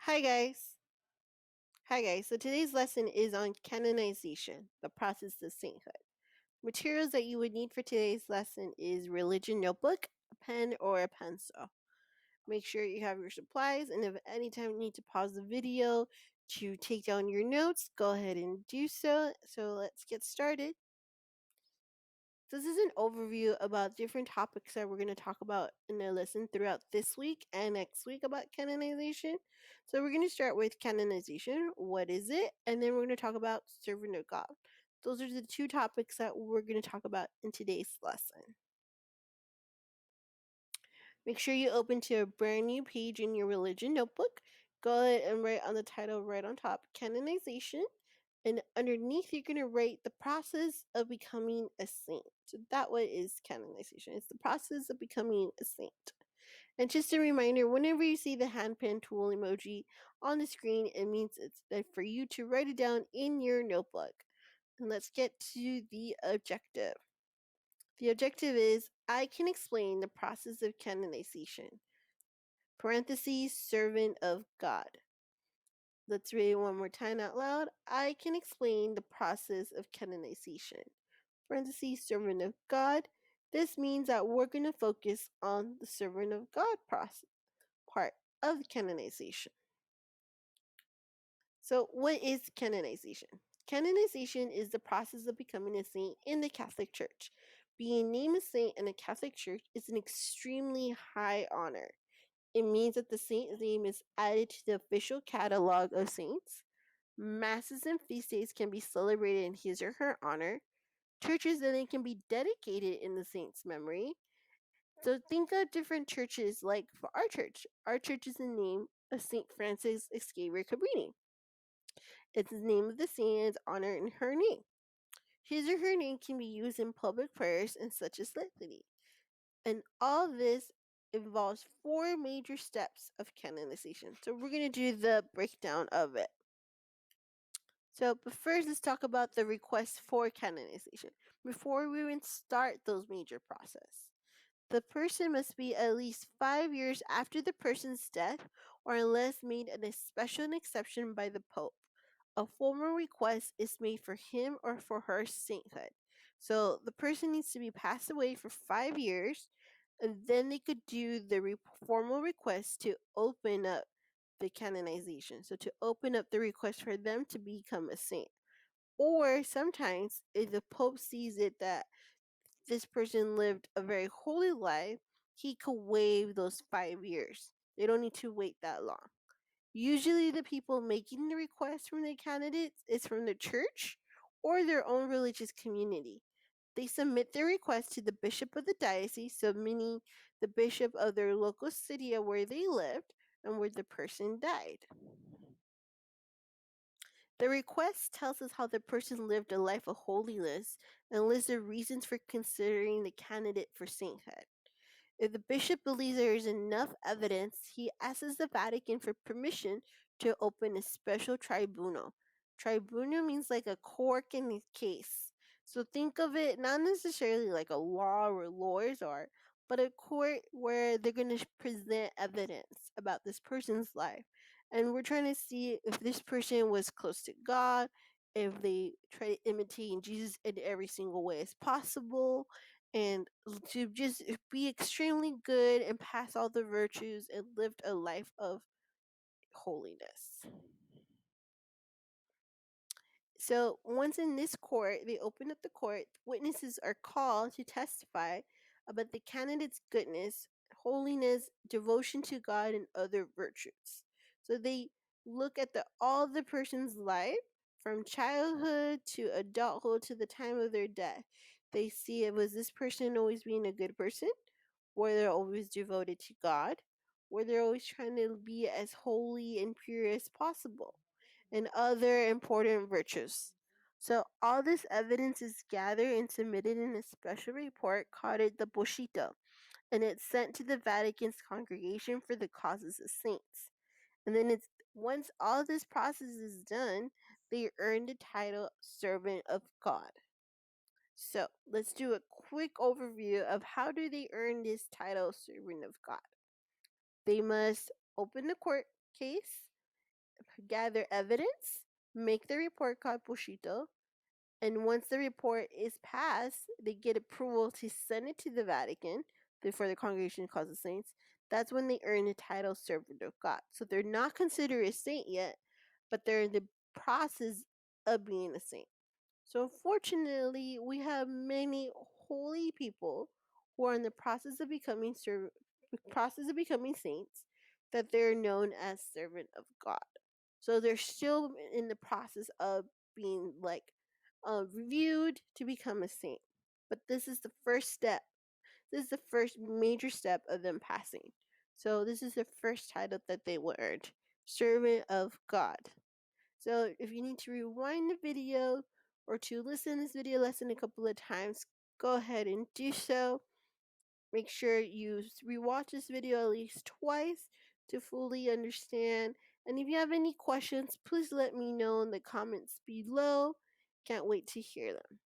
Hi guys. So today's lesson is on canonization, the process of sainthood. Materials that you would need for today's lesson is religion notebook, a pen, or a pencil. Make sure you have your supplies, and if any time you need to pause the video to take down your notes, go ahead and do so. So let's get started. This is an overview about different topics that we're going to talk about in the lesson throughout this week and next week about canonization. So we're going to start with canonization. What is it? And then we're going to talk about servant of God. Those are the two topics that we're going to talk about in today's lesson. Make sure you open to a brand new page in your religion notebook. Go ahead and write on the title right on top, canonization. And underneath, you're going to write the process of becoming a saint. So that what is canonization. It's the process of becoming a saint. And just a reminder, whenever you see the hand pen tool emoji on the screen, it means it's for you to write it down in your notebook. And let's get to the objective. The objective is, I can explain the process of canonization. Parentheses, servant of God. Let's read it one more time out loud. I can explain the process of canonization. Parentheses, servant of God. This means that we're going to focus on the servant of God process, part of canonization. So, what is canonization? Canonization is the process of becoming a saint in the Catholic Church. Being named a saint in the Catholic Church is an extremely high honor. It means that the saint's name is added to the official catalog of saints. Masses and feast days can be celebrated in his or her honor. Churches then can be dedicated in the saint's memory. So think of different churches like for our church. Our church is the name of St. Francis Xavier Cabrini. It's the name of the saint and it's honored in her name. His or her name can be used in public prayers and such as litany. And all this involves 4 major steps of canonization. So we're going to do the breakdown of it. But first, let's talk about the request for canonization. Before we even start those major process, the person must be at least 5 years after the person's death, or unless made an special exception by the Pope. A formal request is made for him or for her sainthood. So the person needs to be passed away for 5 years, and then they could do the formal request to open up the canonization. So to open up the request for them to become a saint. Or sometimes, if the Pope sees it that this person lived a very holy life, he could waive those 5 years. They don't need to wait that long. Usually the people making the request from the candidates is from the church or their own religious community. They submit their request to the bishop of the diocese, so meaning the bishop of their local city where they lived and where the person died. The request tells us how the person lived a life of holiness and lists the reasons for considering the candidate for sainthood. If the bishop believes there is enough evidence, he asks the Vatican for permission to open a special tribunal. Tribunal means like a court in a case. So think of it not necessarily like a law where lawyers are, but a court where they're going to present evidence about this person's life. And we're trying to see if this person was close to God, if they try to imitate Jesus in every single way as possible, and to just be extremely good and pass all the virtues and lived a life of holiness. So once in this court, they open up the court, witnesses are called to testify about the candidate's goodness, holiness, devotion to God, and other virtues. So they look at all the person's life from childhood to adulthood to the time of their death. They see, was this person always being a good person? Were they always devoted to God? Were they always trying to be as holy and pure as possible? And other important virtues. So all this evidence is gathered and submitted in a special report called the Boschito, and it's sent to the Vatican's Congregation for the Causes of Saints. And then once all this process is done, they earn the title Servant of God. So let's do a quick overview of how do they earn this title Servant of God. They must open the court, case, gather evidence, make the report called Pushito, and once the report is passed, they get approval to send it to the Vatican before the congregation calls the saints. That's when they earn the title servant of God. So they're not considered a saint yet, but they're in the process of being a saint. So fortunately, we have many holy people who are in the process of becoming saints that they're known as servant of God. So they're still in the process of being like reviewed to become a saint. But this is the first step. This is the first major step of them passing. So this is the first title that they will earn, servant of God. So if you need to rewind the video or to listen to this video lesson a couple of times, go ahead and do so. Make sure you rewatch this video at least twice to fully understand. And if you have any questions, please let me know in the comments below. Can't wait to hear them.